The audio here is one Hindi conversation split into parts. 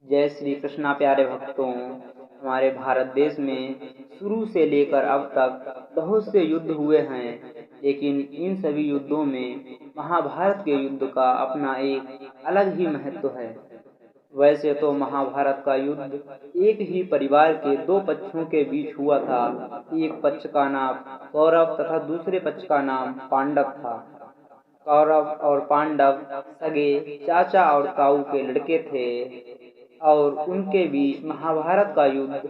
जय श्री कृष्णा प्यारे भक्तों। हमारे भारत देश में शुरू से लेकर अब तक बहुत से युद्ध हुए हैं, लेकिन इन सभी युद्धों में महाभारत के युद्ध का अपना एक अलग ही महत्व है। वैसे तो महाभारत का युद्ध एक ही परिवार के दो पक्षों के बीच हुआ था। एक पक्ष का नाम कौरव तथा दूसरे पक्ष का नाम पांडव था। कौरव और पांडव सगे चाचा और ताऊ के लड़के थे और उनके बीच महाभारत का युद्ध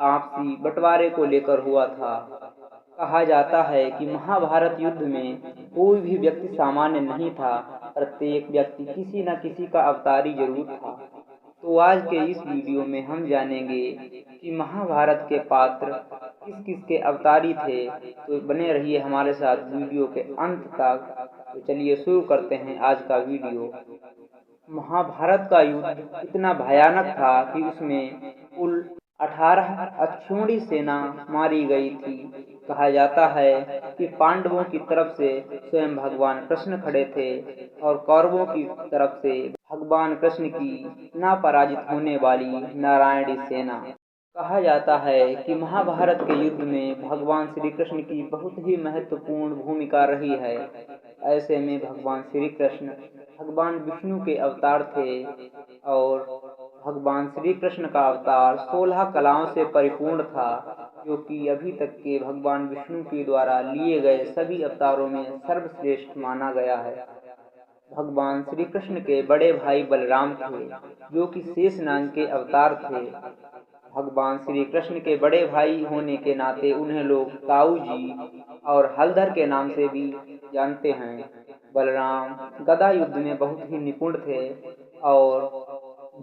आपसी बंटवारे को लेकर हुआ था। कहा जाता है कि महाभारत युद्ध में कोई भी व्यक्ति सामान्य नहीं था, प्रत्येक व्यक्ति किसी न किसी का अवतारी जरूर था। तो आज के इस वीडियो में हम जानेंगे कि महाभारत के पात्र किस किस के अवतारी थे। तो बने रहिए हमारे साथ वीडियो के अंत तक। तो चलिए शुरू करते हैं आज का वीडियो। महाभारत का युद्ध इतना भयानक था कि उसमें कुल 18 अक्षौहिणी सेना मारी गई थी। कहा जाता है कि पांडवों की तरफ से स्वयं भगवान कृष्ण खड़े थे और कौरवों की तरफ से भगवान कृष्ण की ना पराजित होने वाली नारायणी सेना। कहा जाता है कि महाभारत के युद्ध में भगवान श्री कृष्ण की बहुत ही महत्वपूर्ण भूमिका रही है। ऐसे में भगवान श्री कृष्ण भगवान विष्णु के अवतार थे और भगवान श्री कृष्ण का अवतार 16 कलाओं से परिपूर्ण था, जो कि अभी तक के भगवान विष्णु के द्वारा लिए गए सभी अवतारों में सर्वश्रेष्ठ माना गया है। भगवान श्री कृष्ण के बड़े भाई बलराम थे, जो कि शेषनाग के अवतार थे। भगवान श्री कृष्ण के बड़े भाई होने के नाते उन्हें लोग ताऊ जी और हलधर के नाम से भी जानते हैं। बलराम गदा युद्ध में बहुत ही निपुण थे और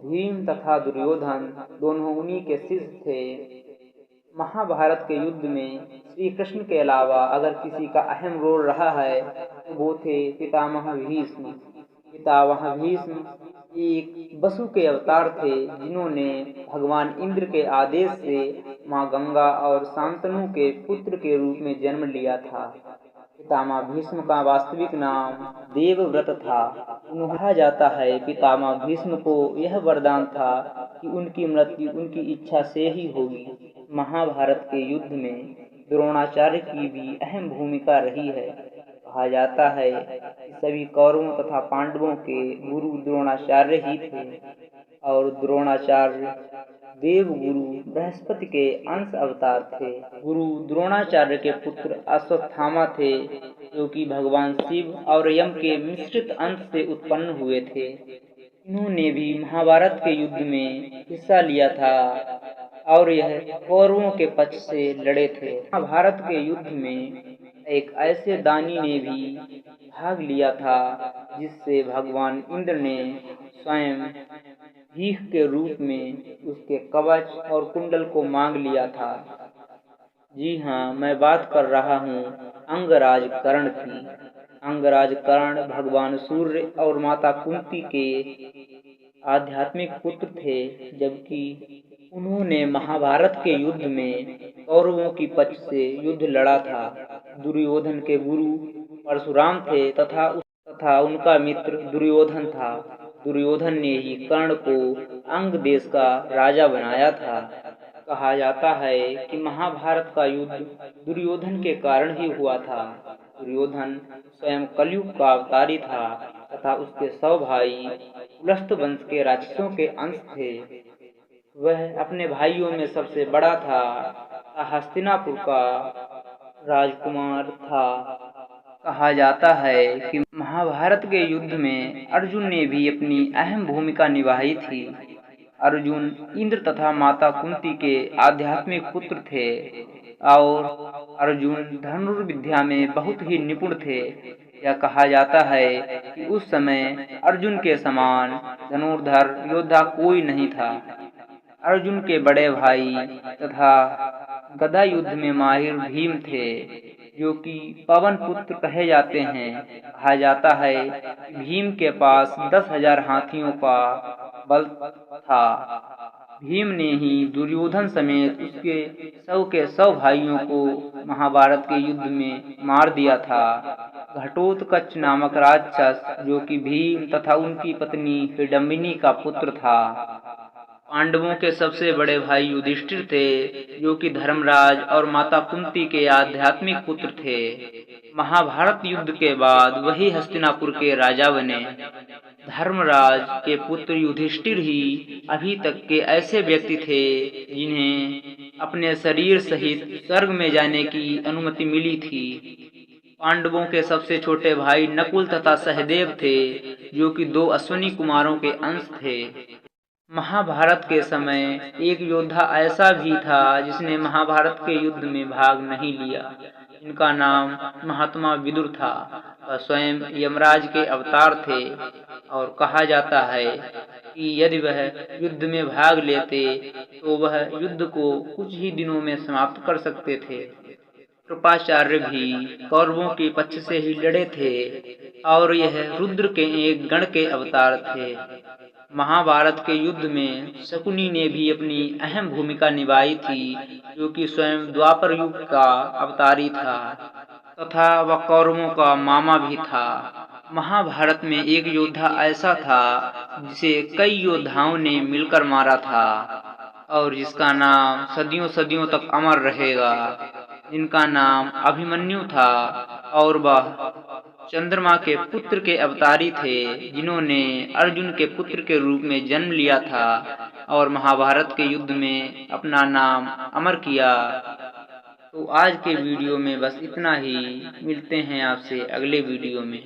भीम तथा दुर्योधन दोनों उन्हीं के शिष्य थे। महाभारत के युद्ध में श्री कृष्ण के अलावा अगर किसी का अहम रोल रहा है तो वो थे पितामह भीष्म। पितामह भीष्म एक वसु के अवतार थे, जिन्होंने भगवान इंद्र के आदेश से माँ गंगा और शांतनु के पुत्र के रूप में जन्म लिया था। पितामह भीष्म का वास्तविक नाम देवव्रत था। कहा जाता है पितामह भीष्म को यह वरदान था कि उनकी मृत्यु उनकी इच्छा से ही होगी। महाभारत के युद्ध में द्रोणाचार्य की भी अहम भूमिका रही है। कहा जाता है कि सभी कौरवों तथा पांडवों के गुरु द्रोणाचार्य ही थे और द्रोणाचार्य देवगुरु बृहस्पति के अंश अवतार थे। गुरु द्रोणाचार्य के पुत्र अश्वत्थामा थे, जो कि भगवान शिव और यम के मिश्रित अंश से उत्पन्न हुए थे। इन्होंने भी महाभारत के युद्ध में हिस्सा लिया था और यह कौरवों के पक्ष से लड़े थे। महाभारत के युद्ध में एक ऐसे दानी ने भी भाग लिया था, जिससे भगवान इंद्र ने स्वयं भीख के रूप में उसके कवच और कुंडल को मांग लिया था। जी हाँ, मैं बात कर रहा हूँ अंगराज कर्ण की। अंगराज कर्ण भगवान सूर्य और माता कुंती के आध्यात्मिक पुत्र थे, जबकि उन्होंने महाभारत के युद्ध में कौरवों की पक्ष से युद्ध लड़ा था। दुर्योधन के गुरु परशुराम थे तथा उनका मित्र दुर्योधन था। दुर्योधन ने ही कर्ण को अंग देश का राजा बनाया था। कहा जाता है कि महाभारत का युद्ध दुर्योधन के कारण ही हुआ था। दुर्योधन स्वयं कलयुग का अवतारी था तथा उसके 100 भाई पुलस्त वंश के राक्षसों के अंश थे। वह अपने भाइयों में सबसे बड़ा था, हस्तिनापुर का राजकुमार था। कहा जाता है कि महाभारत के युद्ध में अर्जुन ने भी अपनी अहम भूमिका निभाई थी। अर्जुन इंद्र तथा माता कुंती के आध्यात्मिक पुत्र थे और अर्जुन धनुर्विद्या में बहुत ही निपुण थे। यह कहा जाता है कि उस समय अर्जुन के समान धनुर्धर योद्धा कोई नहीं था। अर्जुन के बड़े भाई तथा गदा युद्ध में माहिर भीम थे, जो कि पवन पुत्र कहे जाते हैं। कहा जाता है कि भीम के पास 10,000 हाथियों का बल था। भीम ने ही दुर्योधन समेत उसके 100 के 100 भाइयों को महाभारत के युद्ध में मार दिया था। घटोत्कच नामक राक्षस, जो कि भीम तथा उनकी पत्नी हिडम्बिनी का पुत्र था पांडवों के सबसे बड़े भाई युधिष्ठिर थे, जो कि धर्मराज और माता कुंती के आध्यात्मिक पुत्र थे। महाभारत युद्ध के बाद वही हस्तिनापुर के राजा बने। धर्मराज के पुत्र युधिष्ठिर ही अभी तक के ऐसे व्यक्ति थे जिन्हें अपने शरीर सहित स्वर्ग में जाने की अनुमति मिली थी। पांडवों के सबसे छोटे भाई नकुल तथा सहदेव थे, जो कि 2 अश्विनी कुमारों के अंश थे। महाभारत के समय एक योद्धा ऐसा भी था जिसने महाभारत के युद्ध में भाग नहीं लिया, जिनका नाम महात्मा विदुर था। वह स्वयं यमराज के अवतार थे और कहा जाता है कि यदि वह युद्ध में भाग लेते तो वह युद्ध को कुछ ही दिनों में समाप्त कर सकते थे। कृपाचार्य भी कौरवों के पक्ष से ही लड़े थे और यह रुद्र के एक गण के अवतार थे। महाभारत के युद्ध में शकुनी ने भी अपनी अहम भूमिका निभाई थी, जो कि स्वयं द्वापर युग का अवतारी था तथा वह कौरवों का मामा भी था। महाभारत में एक योद्धा ऐसा था जिसे कई योद्धाओं ने मिलकर मारा था और जिसका नाम सदियों सदियों तक अमर रहेगा, जिनका नाम अभिमन्यु था और वह चंद्रमा के पुत्र के अवतारी थे, जिन्होंने अर्जुन के पुत्र के रूप में जन्म लिया था और महाभारत के युद्ध में अपना नाम अमर किया। तो आज के वीडियो में बस इतना ही। मिलते हैं आपसे अगले वीडियो में।